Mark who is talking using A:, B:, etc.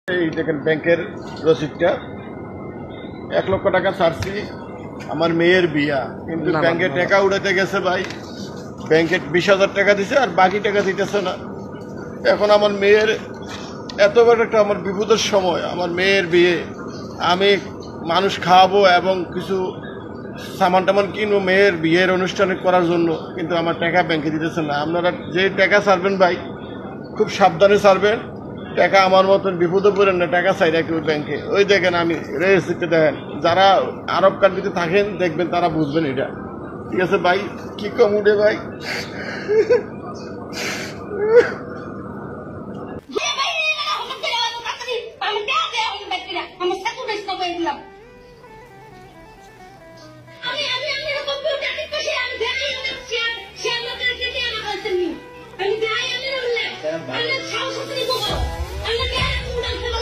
A: এই দেখেন ব্যাংকের রসিদটা 1 লক্ষ টাকা ছাড়ছি আমার মেয়ের বিয়া, কিন্তু ব্যাংকে টাকা উড়াতে গেছে ভাই। ব্যাংকে 20,000 টাকা দিছে আর বাকি টাকা দিতেছে না। এখন আমার মেয়ের এত বড় একটা আমার বিপদের সময়, আমার মেয়ের বিয়ে, আমি মানুষ খাওয়াবো এবং কিছু সামান টামান কিনবো মেয়ের বিয়ের অনুষ্ঠানে করার জন্য, কিন্তু আমার টাকা ব্যাংকে দিতেছে না। আপনারা যে টাকা ছাড়বেন ভাই খুব সাবধানে ছাড়বেন, টাকা আমার মতন বিপদে পড়েন না, টাকা চাই রাখি ব্যাংকে। ওই দেখেন আমি রেজিস্ট্রিতে দেখেন, যারা আরব কান্ট্রিতে থাকেন দেখবেন তারা বুঝবেন এটা। ঠিক আছে ভাই, কি কম উঠে ভাই।
B: I'm